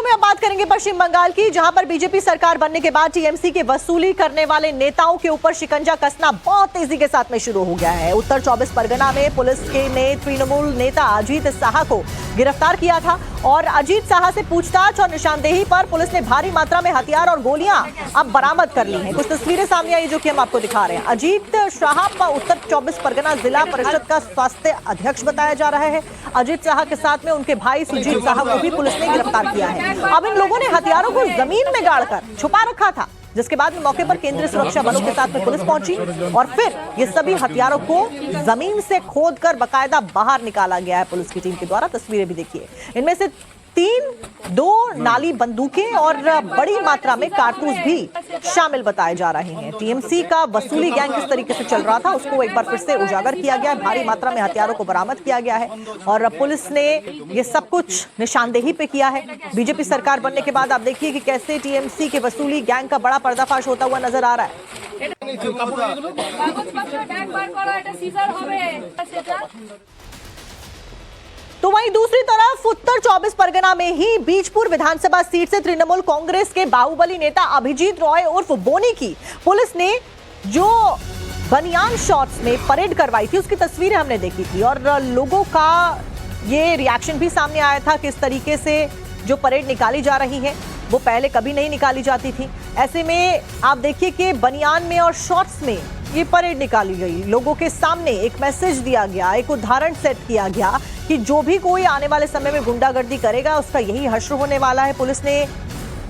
खबरों में अब बात करेंगे पश्चिम बंगाल की, जहां पर बीजेपी सरकार बनने के बाद टीएमसी के वसूली करने वाले नेताओं के ऊपर शिकंजा कसना बहुत तेजी के साथ में शुरू हो गया है। उत्तर 24 परगना में पुलिस ने तृणमूल नेता अजीत साहा को गिरफ्तार किया था और अजीत साहा से पूछताछ और निशानदेही पर पुलिस ने भारी मात्रा में हथियार और गोलियां अब बरामद कर ली हैं। कुछ तस्वीरें सामने आई जो कि हम आपको दिखा रहे हैं। अजीत साहा उत्तर 24 परगना जिला परिषद का स्वास्थ्य अध्यक्ष बताया जा रहा है। अजीत साहा के साथ में उनके भाई सुजीत साहा को भी पुलिस ने गिरफ्तार किया है। अब इन लोगों ने हथियारों को जमीन में गाड़कर छुपा रखा था, जिसके बाद में मौके पर केंद्रीय सुरक्षा बलों के साथ में पुलिस पहुंची और फिर ये सभी हथियारों को जमीन से खोदकर बकायदा बाहर निकाला गया है पुलिस की टीम के द्वारा। तस्वीरें भी देखिए, इनमें से 2 नाली बंदूकें और बड़ी मात्रा में कारतूस भी शामिल बताए जा रहे हैं। टीएमसी का वसूली गैंग किस तरीके से चल रहा था उसको एक बार फिर से उजागर किया गया है। भारी मात्रा में हथियारों को बरामद किया गया है और पुलिस ने ये सब कुछ निशानदेही पे किया है। बीजेपी सरकार बनने के बाद आप देखिए कि कैसे टीएमसी के वसूली गैंग का बड़ा पर्दाफाश होता हुआ नजर आ रहा है। तो वहीं दूसरी तरफ उत्तर 24 परगना में ही बीजपुर विधानसभा सीट से तृणमूल कांग्रेस के बाहुबली नेता अभिजीत रॉय उर्फ बोनी की पुलिस ने जो बनियान शॉट्स में परेड करवाई थी उसकी तस्वीरें हमने देखी थी और लोगों का ये रिएक्शन भी सामने आया था कि इस तरीके से जो परेड निकाली जा रही है वो पहले कभी नहीं निकाली जाती थी। ऐसे में आप देखिए कि बनियान में और शॉर्ट्स में ये परेड निकाली गई, लोगों के सामने एक मैसेज दिया गया, एक उदाहरण सेट किया गया कि जो भी कोई आने वाले समय में गुंडागर्दी करेगा उसका यही हश्र होने वाला है। पुलिस ने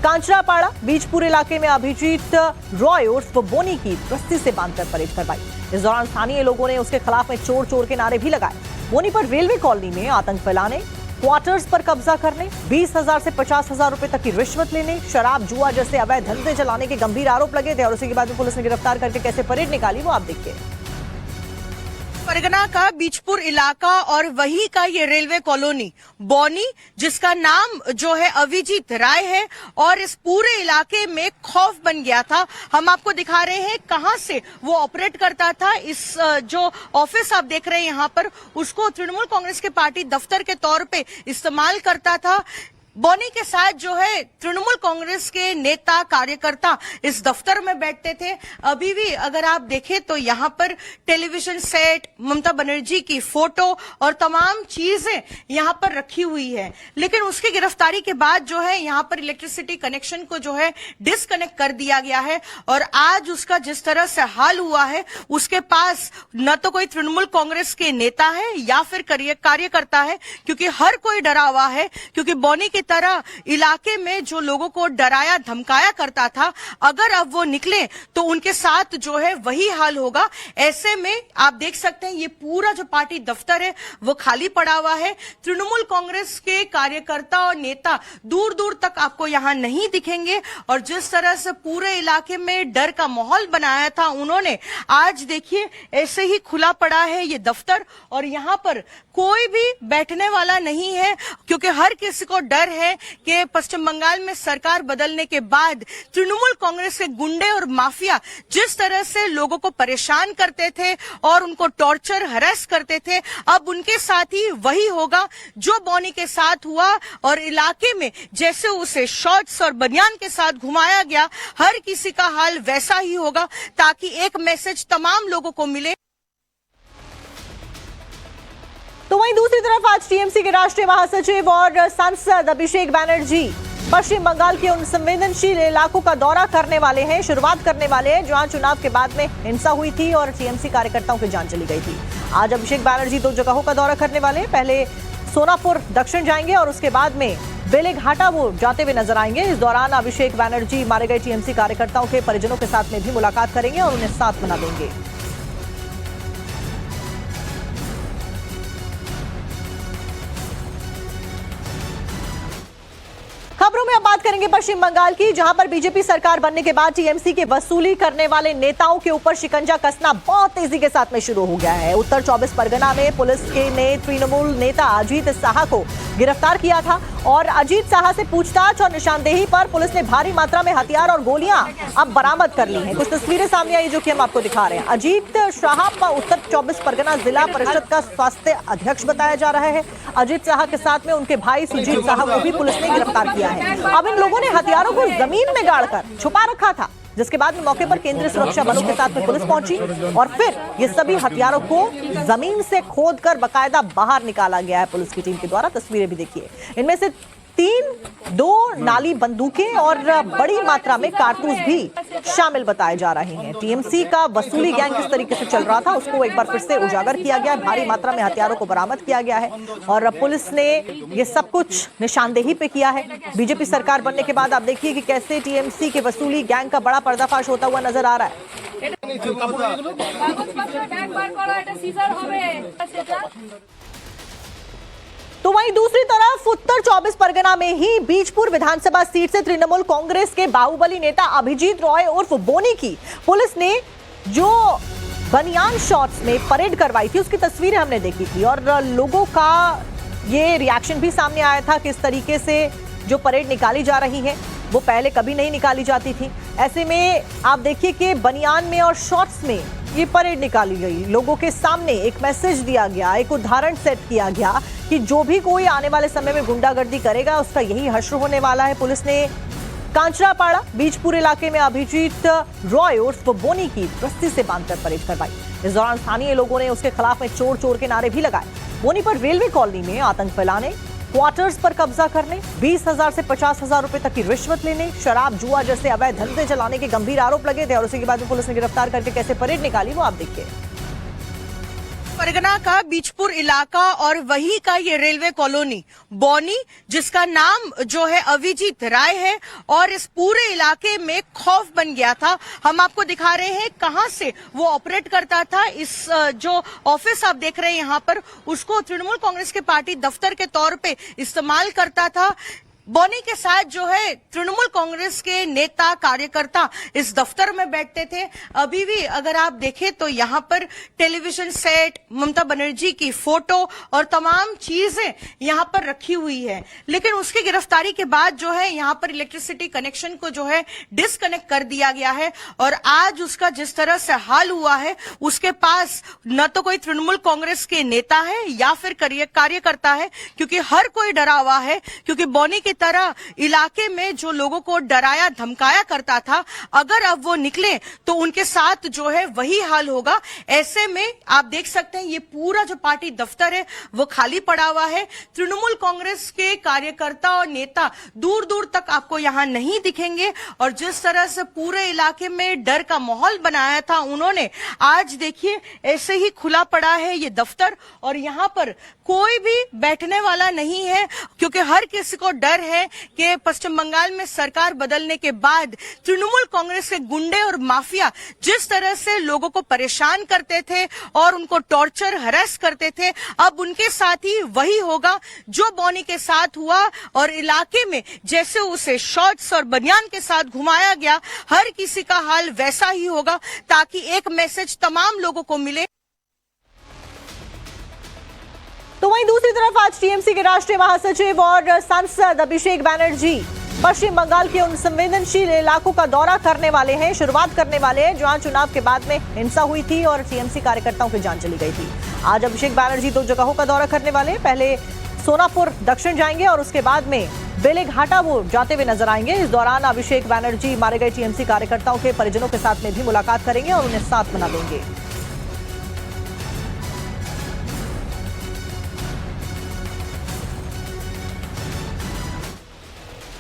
कांचरापाड़ा बीजपुर इलाके में अभिजीत रॉय उर्फ बोनी की रस्सी से बांधकर परेड करवाई। इस दौरान स्थानीय लोगों ने उसके खिलाफ में चोर चोर के नारे भी लगाए। बोनी पर रेलवे कॉलोनी में आतंक फैलाने, क्वार्टर्स पर कब्जा करने, 20,000 से 50,000 रुपए तक की रिश्वत लेने, शराब जुआ जैसे अवैध धंधे चलाने के गंभीर आरोप लगे थे और उसी के बाद में पुलिस ने गिरफ्तार करके कैसे परेड निकाली वो आप देखिए। परगना का बीजपुर इलाका और वही का ये रेलवे कॉलोनी बौनी, जिसका नाम जो है अभिजीत राय है और इस पूरे इलाके में खौफ बन गया था। हम आपको दिखा रहे हैं कहां से वो ऑपरेट करता था। इस जो ऑफिस आप देख रहे हैं यहाँ पर, उसको तृणमूल कांग्रेस के पार्टी दफ्तर के तौर पे इस्तेमाल करता था। बौनी के साथ जो है तृणमूल कांग्रेस के नेता कार्यकर्ता इस दफ्तर में बैठते थे। अभी भी अगर आप देखें तो यहाँ पर टेलीविजन सेट, ममता बनर्जी की फोटो और तमाम चीजें यहाँ पर रखी हुई है। लेकिन उसकी गिरफ्तारी के बाद जो है यहाँ पर इलेक्ट्रिसिटी कनेक्शन को जो है डिस्कनेक्ट कर दिया गया है और आज उसका जिस तरह से हाल हुआ है, उसके पास न तो कोई तृणमूल कांग्रेस के नेता है या फिर कार्यकर्ता है, क्योंकि हर कोई डरा हुआ है। क्योंकि बौनी की तरह इलाके में जो लोगों को डराया धमकाया करता था, अगर अब वो निकले तो उनके साथ जो है वही हाल होगा। ऐसे में आप देख सकते हैं ये पूरा जो पार्टी दफ्तर है वो खाली पड़ा हुआ है। तृणमूल कांग्रेस के कार्यकर्ता और नेता दूर दूर तक आपको यहां नहीं दिखेंगे और जिस तरह से पूरे इलाके में डर का माहौल बनाया था उन्होंने, आज देखिए ऐसे ही खुला पड़ा है ये दफ्तर और यहां पर कोई भी बैठने वाला नहीं है, क्योंकि हर किसी को डर है कि पश्चिम बंगाल में सरकार बदलने के बाद तृणमूल कांग्रेस के गुंडे और माफिया जिस तरह से लोगों को परेशान करते थे और उनको टॉर्चर हरेस करते थे, अब उनके साथ ही वही होगा जो बौनी के साथ हुआ। और इलाके में जैसे उसे शॉर्ट्स और बनियान के साथ घुमाया गया, हर किसी का हाल वैसा ही होगा, ताकि एक मैसेज तमाम लोगों को मिले। तो वहीं दूसरी तरफ आज टीएमसी के राष्ट्रीय महासचिव और सांसद अभिषेक बैनर्जी पश्चिम बंगाल के उन संवेदनशील इलाकों का दौरा करने वाले हैं, शुरुआत करने वाले हैं जहां चुनाव के बाद में हिंसा हुई थी और टीएमसी कार्यकर्ताओं की जान चली गई थी। आज अभिषेक बैनर्जी 2 जगहों का दौरा करने वाले हैं। पहले सोनापुर दक्षिण जाएंगे और उसके बाद में बेलेघाटा वो जाते हुए नजर आएंगे। इस दौरान अभिषेक बैनर्जी मारे गए टीएमसी कार्यकर्ताओं के परिजनों के साथ में भी मुलाकात करेंगे और उन्हें साथ मना देंगे। खबरों में अब बात करेंगे पश्चिम बंगाल की, जहां पर बीजेपी सरकार बनने के बाद टीएमसी के वसूली करने वाले नेताओं के ऊपर शिकंजा कसना बहुत तेजी के साथ में शुरू हो गया है। उत्तर 24 परगना में पुलिस ने तृणमूल नेता अजीत साहा को गिरफ्तार किया था और अजीत साहा से पूछताछ और निशानदेही पर पुलिस ने भारी मात्रा में हथियार और गोलियां अब बरामद कर ली हैं। कुछ तस्वीरें सामने आई जो कि हम आपको दिखा रहे हैं। अजीत साहा उत्तर 24 परगना जिला परिषद का स्वास्थ्य अध्यक्ष बताया जा रहा है। अजीत साहा के साथ में उनके भाई सुजीत साहा को भी पुलिस ने गिरफ्तार किया है। अब इन लोगों ने हथियारों को जमीन में गाड़कर छुपा रखा था, जिसके बाद में मौके पर केंद्रीय सुरक्षा बलों के साथ में पुलिस पहुंची और फिर ये सभी हथियारों को जमीन से खोदकर बकायदा बाहर निकाला गया है पुलिस की टीम के द्वारा। तस्वीरें भी देखिए, इनमें से 2 नाली बंदूकें और बड़ी मात्रा में कारतूस भी शामिल बताए जा रहे हैं। टीएमसी का वसूली गैंग किस तरीके से चल रहा था उसको एक बार फिर से उजागर किया गया। भारी मात्रा में हथियारों को बरामद किया गया है और पुलिस ने ये सब कुछ निशानदेही पे किया है। बीजेपी सरकार बनने के बाद आप देखिए कि कैसे टीएमसी के वसूली गैंग का बड़ा पर्दाफाश होता हुआ नजर आ रहा है। तो वहीं दूसरी तरफ उत्तर 24 परगना में ही बीजपुर विधानसभा सीट से तृणमूल कांग्रेस के बाहुबली नेता अभिजीत रॉय उर्फ बोनी की पुलिस ने जो बनियान शॉर्ट्स में परेड करवाई थी उसकी तस्वीरें हमने देखी थी और लोगों का ये रिएक्शन भी सामने आया था कि इस तरीके से जो परेड निकाली जा रही है वो पहले कभी नहीं निकाली जाती थी। ऐसे में आप देखिए कि बनियान में और शॉर्ट्स में ये परेड निकाली गई, लोगों के सामने एक मैसेज दिया गया, एक उदाहरण सेट किया गया कि जो भी कोई आने वाले समय में गुंडागर्दी करेगा उसका यही हश्र होने वाला है। पुलिस ने कांचरापाड़ा बीजपुर इलाके में अभिजीत रॉय उर्फ बोनी की रस्सी से बांधकर परेड करवाई। इस दौरान स्थानीय लोगों ने उसके खिलाफ में चोर चोर के नारे भी लगाए। बोनी पर रेलवे कॉलोनी में आतंक फैलाने, क्वार्टर्स पर कब्जा करने, 20,000 से 50,000 रुपए तक की रिश्वत लेने, शराब जुआ जैसे अवैध धंधे चलाने के गंभीर आरोप लगे थे और उसी के बाद में पुलिस ने गिरफ्तार करके कैसे परेड निकाली वो आप देखिए। परगना का बीजपुर इलाका और वही का ये रेलवे कॉलोनी बौनी, जिसका नाम जो है अभिजीत राय है और इस पूरे इलाके में खौफ बन गया था। हम आपको दिखा रहे हैं कहां से वो ऑपरेट करता था। इस जो ऑफिस आप देख रहे हैं यहाँ पर, उसको तृणमूल कांग्रेस के पार्टी दफ्तर के तौर पे इस्तेमाल करता था। बौनी के साथ जो है तृणमूल कांग्रेस के नेता कार्यकर्ता इस दफ्तर में बैठते थे। अभी भी अगर आप देखें तो यहाँ पर टेलीविजन सेट, ममता बनर्जी की फोटो और तमाम चीजें यहाँ पर रखी हुई है। लेकिन उसकी गिरफ्तारी के बाद जो है यहाँ पर इलेक्ट्रिसिटी कनेक्शन को जो है डिस्कनेक्ट कर दिया गया है और आज उसका जिस तरह से हाल हुआ है, उसके पास न तो कोई तृणमूल कांग्रेस के नेता है या फिर कार्यकर्ता है, क्योंकि हर कोई डरा हुआ है। क्योंकि बौनी की तरह इलाके में जो लोगों को डराया धमकाया करता था, अगर अब वो निकले तो उनके साथ जो है वही हाल होगा। ऐसे में आप देख सकते हैं ये पूरा जो पार्टी दफ्तर है वो खाली पड़ा हुआ है। तृणमूल कांग्रेस के कार्यकर्ता और नेता दूर दूर तक आपको यहां नहीं दिखेंगे और जिस तरह से पूरे इलाके में डर का माहौल बनाया था उन्होंने, आज देखिए ऐसे ही खुला पड़ा है ये दफ्तर और यहां पर कोई भी बैठने वाला नहीं है, क्योंकि हर किसी को डर है कि पश्चिम बंगाल में सरकार बदलने के बाद तृणमूल कांग्रेस के गुंडे और माफिया जिस तरह से लोगों को परेशान करते थे और उनको टॉर्चर हरेस करते थे, अब उनके साथ ही वही होगा जो बौनी के साथ हुआ। और इलाके में जैसे उसे शॉर्ट्स और बनियान के साथ घुमाया गया, हर किसी का हाल वैसा ही होगा, ताकि एक मैसेज तमाम लोगों को मिले। तो वहीं दूसरी तरफ आज टीएमसी के राष्ट्रीय महासचिव और सांसद अभिषेक बैनर्जी पश्चिम बंगाल के उन संवेदनशील इलाकों का दौरा करने वाले हैं, शुरुआत करने वाले हैं जहां चुनाव के बाद में हिंसा हुई थी और टीएमसी कार्यकर्ताओं की जान चली गई थी। आज अभिषेक बैनर्जी 2 जगहों का दौरा करने वाले हैं। पहले सोनापुर दक्षिण जाएंगे और उसके बाद में बेलेघाटा वो जाते हुए नजर आएंगे। इस दौरान अभिषेक बैनर्जी मारे गए टीएमसी कार्यकर्ताओं के परिजनों के साथ में भी मुलाकात करेंगे और उन्हें साथ मना देंगे।